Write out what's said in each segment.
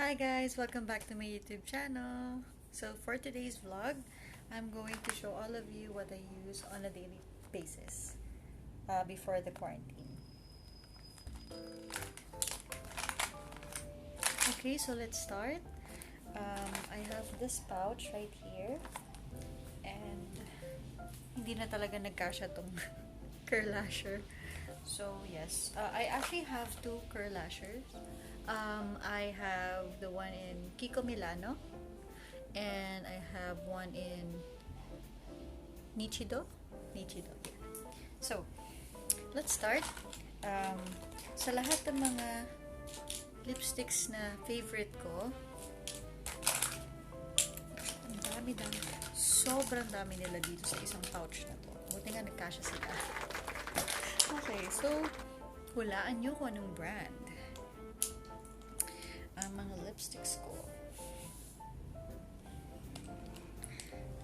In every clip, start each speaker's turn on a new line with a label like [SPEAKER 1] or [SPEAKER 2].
[SPEAKER 1] Hi guys, welcome back to my YouTube channel. So for today's vlog, I'm going to show all of you what I use on a daily basis before the quarantine. Okay, so let's start. I have this pouch right here and hindi na talaga nagkasya tong curl lasher. So yes, I actually have two curl lashers. I have the one in Kiko Milano and I have one in Nichido. So, let's start. Sa lahat ng mga lipsticks na favorite ko, ang dami-dami. Sobrang dami nila dito sa isang pouch na to. Buti nga nagkasya sila. Okay, so, hulaan nyo kung anong brand ang mga lipsticks ko.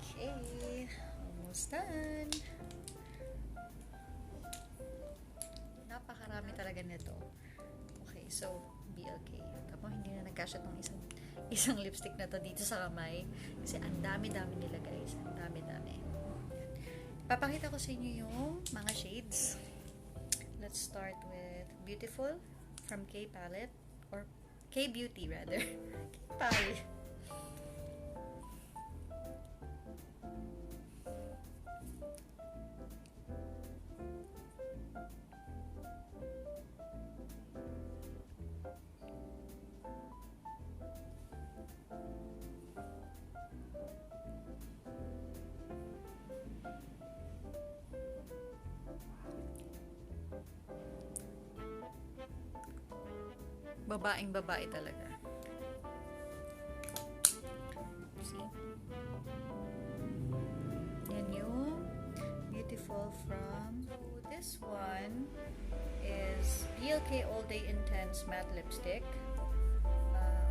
[SPEAKER 1] Okay, almost done. Napakarami talaga nito. Okay, so BLK. Tapos hindi na nagkasya tong isang lipstick na to dito sa kamay kasi ang dami-dami nila guys. Ang dami-dami. Papakita ko sa inyo yung mga shades. Let's start with Beautiful from K Palette or K Beauty rather. K Palette. Babaeng babae talaga. See? Yan yung Beautiful from. So this one is BLK All Day Intense Matte Lipstick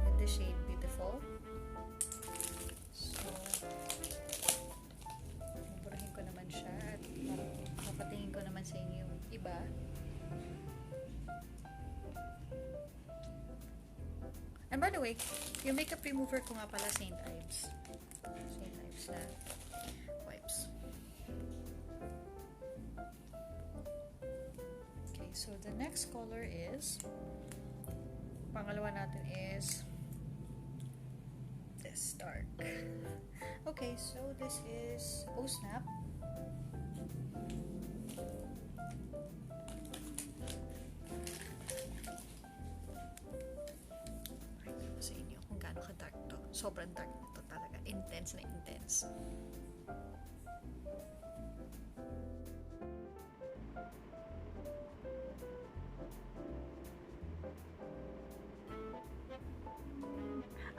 [SPEAKER 1] with the shade Beautiful. So, buburahin ko naman siya at papatingin ko naman sa inyo yung iba. And by the way, yung makeup remover ko nga pala St. Ives. St. Ives na wipes. Okay, so the next color is, pangalawa natin is this dark. Okay, so this is Oh Snap. Sobrang dark nito talaga. Intense na intense.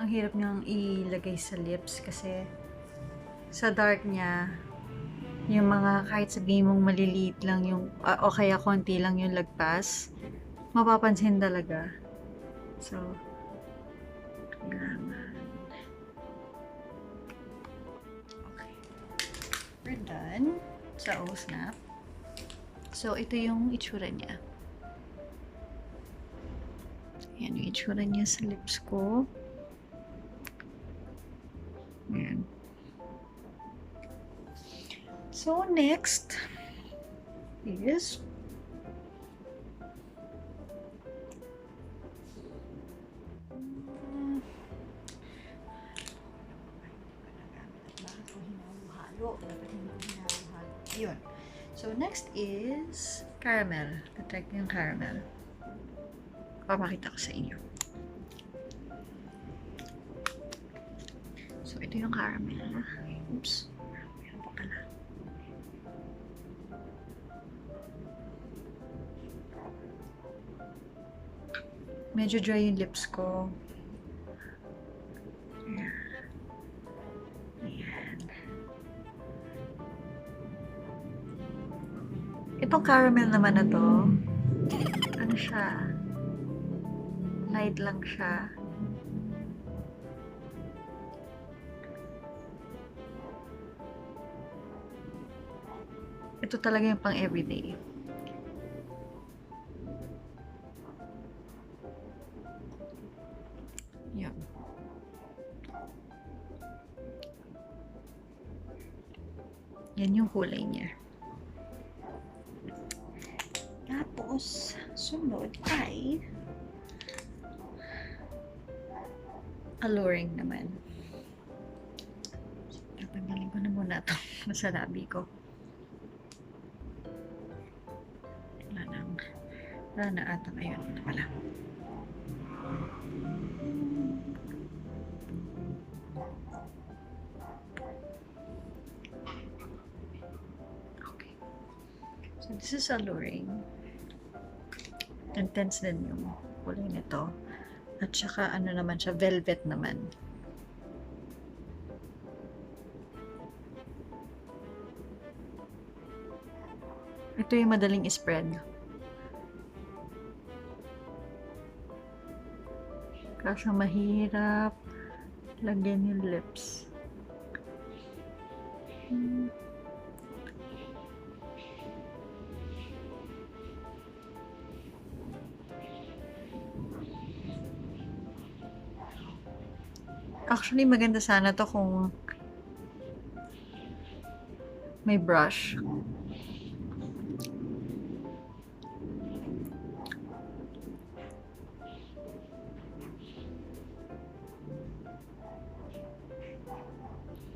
[SPEAKER 1] Ang hirap niyang ilagay sa lips kasi sa dark niya, yung mga kahit sabihin mong maliliit lang yung, o kaya konti lang yung lagpas, mapapansin talaga. So, kailangan. We're done sa Oh Snap. So, ito yung itsura niya. Ayan yung itsura niya sa lips ko. Ayan. So, next is yun. So, next is caramel. Tatry ko yung caramel. Papakita ko sa inyo. So, ito yung caramel. Oops. Meron pa pala. Medyo dry yung lips ko. Itong caramel naman na to, ano siya, light lang siya. Ito talaga yung pang everyday. Yun. Yan yung kulay niya. Tapos, sunod ay alluring naman. Tatanggalin ko na muna ito sa labi ko. Wala na ata ngayon. Ito pala. Okay. So, this is alluring. Intense din yung kulay nito. At saka ano naman siya, velvet naman. Ito yung madaling spread. Kaso mahirap lagyan yung lips. Actually, maganda sana to kung may brush.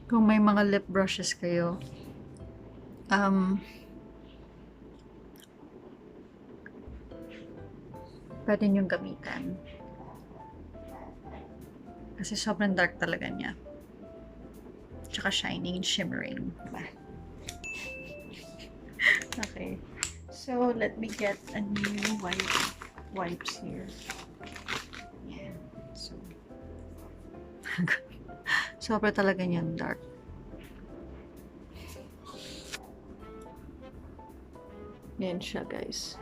[SPEAKER 1] Kung may mga lip brushes kayo, pwede niyong gamitan. Kasi sobrang dark talaga niya. Tsaka shining and shimmering. Diba? Okay. So, let me get a new wipes here. Yeah. So, sobra talaga niyan dark. Yan siya, guys.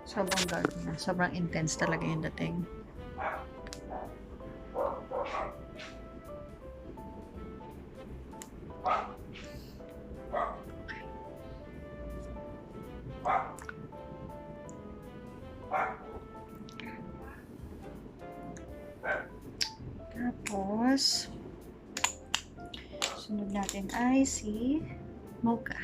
[SPEAKER 1] Sobrang dark na. Sobrang intense talaga yung dating. Tapos, sunod natin ay si Mocha.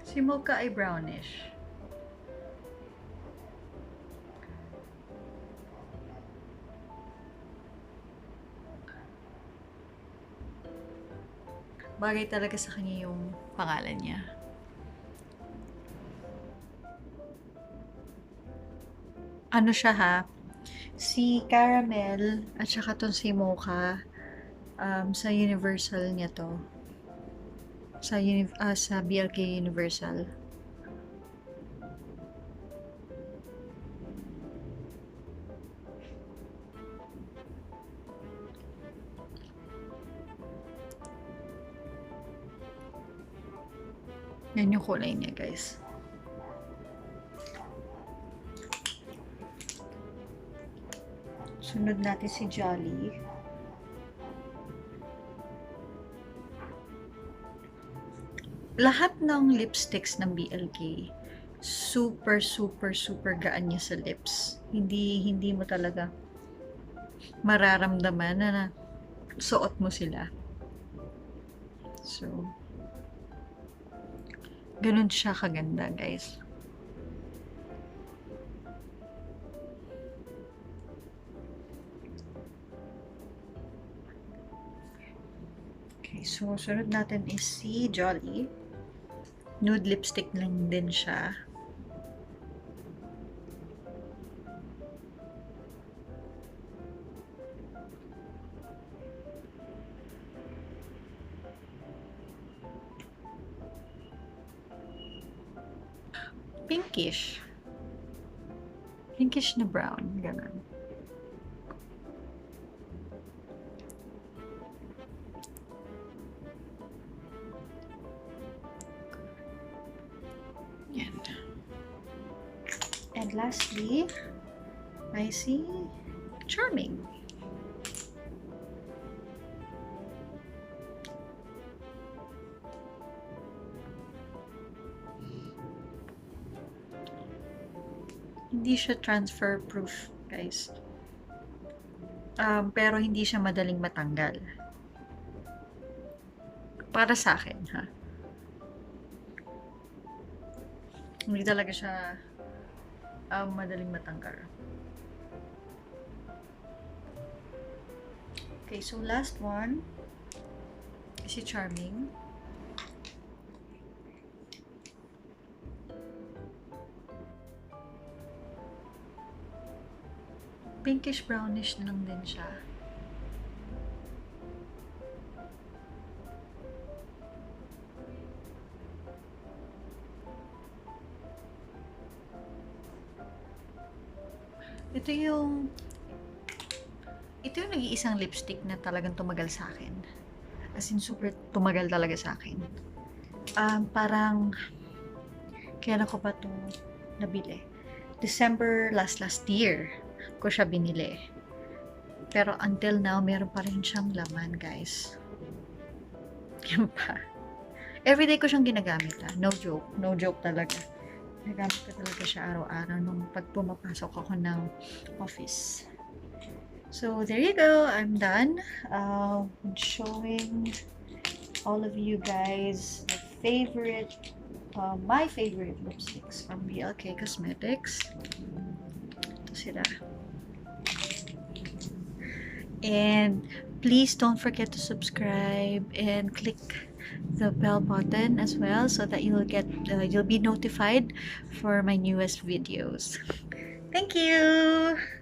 [SPEAKER 1] Si Mocha ay brownish. Bagay talaga sa kanya yung pangalan niya. Ano siya ha? Si Caramel at saka tong si Mocha, sa Universal niya to. Sa BLK Universal. Yan yung kulay niya, guys. Sunod natin si Jolly. Lahat ng lipsticks ng BLK, super gaan niya sa lips. Hindi mo talaga mararamdaman na suot mo sila. So, ganun siya kaganda, guys. Okay, so sunod natin is si Jolly. Nude lipstick lang din siya. Pinkish. Pinkish na brown. Ganun. Yan. And lastly, I see Charming. hindi siya transfer proof, guys. Pero hindi siya madaling matanggal. Para sa akin, ha? Hindi talaga siya madaling matanggal. Okay, so last one. Si Charming. Pinkish brownish lang din siya. Ito yung nag-iisang lipstick na talagang tumagal sa akin. As in, super tumagal talaga sa akin. Parang, kailan ko ba ito nabili? December last year ko siya binili. Pero until now, meron pa rin siyang laman, guys. Yan pa. Everyday ko siyang ginagamit, ha? No joke. No joke talaga. Nagamit ko talaga siya araw-araw nung pag pumapasok ako ng office. So, there you go. I'm done showing all of you guys the my favorite lipsticks from BLK Cosmetics. Ito sila. And please don't forget to subscribe and click the bell button as well so that you'll be notified for my newest videos. Thank you!